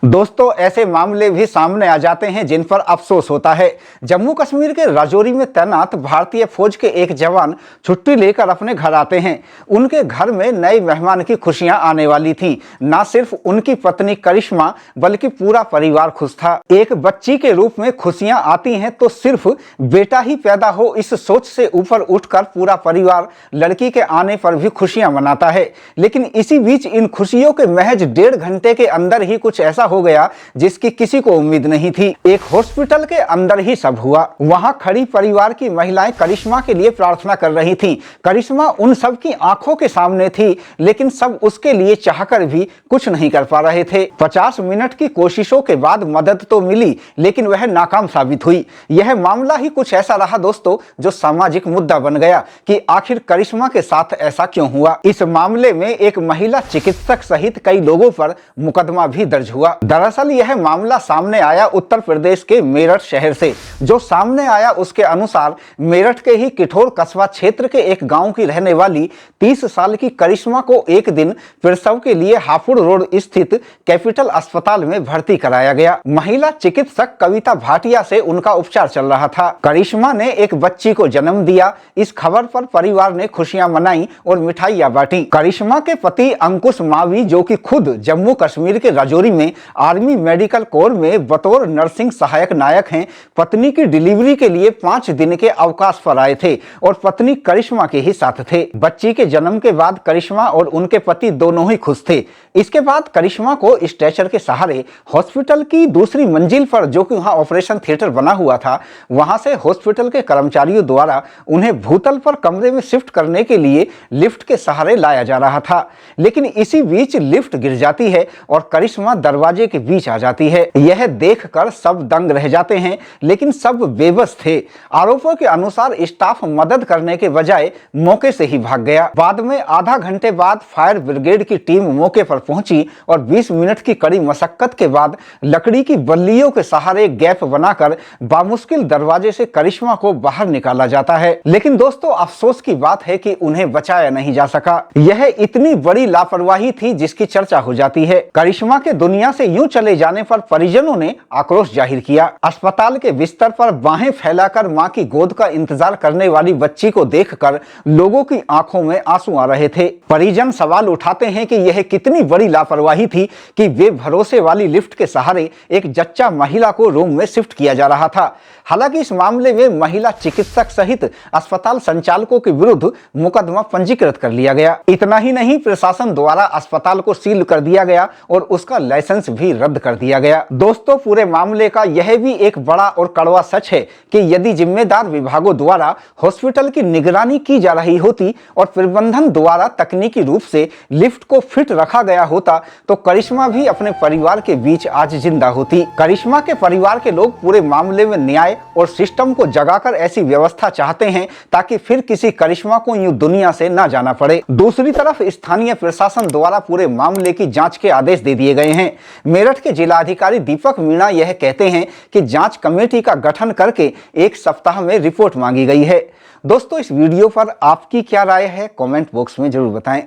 दोस्तों, ऐसे मामले भी सामने आ जाते हैं जिन पर अफसोस होता है। जम्मू कश्मीर के राजौरी में तैनात भारतीय फौज के एक जवान छुट्टी लेकर अपने घर आते हैं। उनके घर में नए मेहमान की खुशियां आने वाली थीं। न सिर्फ उनकी पत्नी करिश्मा बल्कि पूरा परिवार खुश था। एक बच्ची के रूप में खुशियां आती हैं तो सिर्फ बेटा ही पैदा हो, इस सोच से ऊपर उठकर पूरा परिवार लड़की के आने पर भी खुशियां मनाता है। लेकिन इसी बीच इन खुशियों के महज 1.5 घंटे के अंदर ही कुछ ऐसा हो गया जिसकी किसी को उम्मीद नहीं थी। एक हॉस्पिटल के अंदर ही सब हुआ। वहां खड़ी परिवार की महिलाएं करिश्मा के लिए प्रार्थना कर रही थीं। करिश्मा उन सब की आंखों के सामने थी, लेकिन सब उसके लिए चाहकर भी कुछ नहीं कर पा रहे थे। 50 मिनट की कोशिशों के बाद मदद तो मिली, लेकिन वह नाकाम साबित हुई। यह मामला ही कुछ ऐसा रहा दोस्तों, जो सामाजिक मुद्दा बन गया कि आखिर करिश्मा के साथ ऐसा क्यों हुआ। इस मामले में एक महिला चिकित्सक सहित कई लोगों पर मुकदमा भी दर्ज हुआ। दरअसल यह मामला सामने आया उत्तर प्रदेश के मेरठ शहर से। जो सामने आया उसके अनुसार मेरठ के ही किठौर कस्बा क्षेत्र के एक गांव की रहने वाली 30 साल की करिश्मा को एक दिन प्रसव के लिए हापुड़ रोड स्थित कैपिटल अस्पताल में भर्ती कराया गया। महिला चिकित्सक कविता भाटिया से उनका उपचार चल रहा था। करिश्मा ने एक बच्ची को जन्म दिया। इस खबर पर परिवार ने खुशियां मनाई और मिठाइयां बांटी। करिश्मा के पति अंकुश मावी, जो कि खुद जम्मू कश्मीर के राजौरी में आर्मी मेडिकल कोर में बतौर नर्सिंग सहायक नायक हैं, पत्नी की डिलीवरी के लिए 5 दिन के अवकाश पर आए थे और पत्नी करिश्मा के ही साथ थे। बच्ची के जन्म के बाद करिश्मा और उनके पति दोनों ही खुश थे। इसके बाद करिश्मा को स्ट्रेचर के सहारे हॉस्पिटल की दूसरी मंजिल पर, जो कि वहां ऑपरेशन थिएटर बना हुआ था, वहां से हॉस्पिटल के कर्मचारियों द्वारा उन्हें भूतल पर कमरे में शिफ्ट करने के लिए लिफ्ट के सहारे लाया जा रहा था। लेकिन इसी बीच लिफ्ट गिर जाती है और करिश्मा दरवाजे के बीच आ जाती है। यह देखकर सब दंग रह जाते हैं, लेकिन सब बेबस थे। आरोपों के अनुसार स्टाफ मदद करने के बजाय मौके से ही भाग गया। बाद में आधा घंटे बाद फायर ब्रिगेड की टीम मौके पर पहुंची और 20 मिनट की कड़ी मशक्कत के बाद लकड़ी की बल्लियों के सहारे गैप बनाकर बामुश्किल दरवाजे से करिश्मा को बाहर निकाला जाता है। लेकिन दोस्तों, अफसोस की बात है कि उन्हें बचाया नहीं जा सका। यह इतनी बड़ी लापरवाही थी जिसकी चर्चा हो जाती है। करिश्मा के दुनिया से यूं चले जाने पर परिजनों ने आक्रोश जाहिर किया। अस्पताल के बिस्तर पर बाहें फैलाकर मां की गोद का इंतजार करने वाली बच्ची को देखकर लोगों की आंखों में आंसू आ रहे थे। परिजन सवाल उठाते हैं कि यह कितनी बड़ी लापरवाही थी कि वे भरोसे वाली लिफ्ट के सहारे एक जच्चा महिला को रूम में शिफ्ट किया जा रहा था। हालांकि इस मामले में महिला चिकित्सक सहित अस्पताल संचालकों के विरुद्ध मुकदमा पंजीकृत कर लिया गया। इतना ही नहीं, प्रशासन द्वारा अस्पताल को सील कर दिया गया और उसका लाइसेंस भी रद्द कर दिया गया। दोस्तों, पूरे मामले का यह भी एक बड़ा और कड़वा सच है कि यदि जिम्मेदार विभागों द्वारा हॉस्पिटल की निगरानी की जा रही होती और प्रबंधन द्वारा तकनीकी रूप से लिफ्ट को फिट रखा गया होता तो करिश्मा भी अपने परिवार के बीच आज जिंदा होती। करिश्मा के परिवार के लोग पूरे मामले में न्याय और सिस्टम को जगाकर ऐसी व्यवस्था चाहते हैं ताकि फिर किसी करिश्मा को यूं दुनिया से ना जाना पड़े। दूसरी तरफ स्थानीय प्रशासन द्वारा पूरे मामले की जांच के आदेश दे दिए गए हैं। मेरठ के जिलाधिकारी दीपक मीणा यह कहते हैं कि जांच कमेटी का गठन करके 1 सप्ताह में रिपोर्ट मांगी गई है। दोस्तों, इस वीडियो पर आपकी क्या राय है, कमेंट बॉक्स में जरूर बताएं।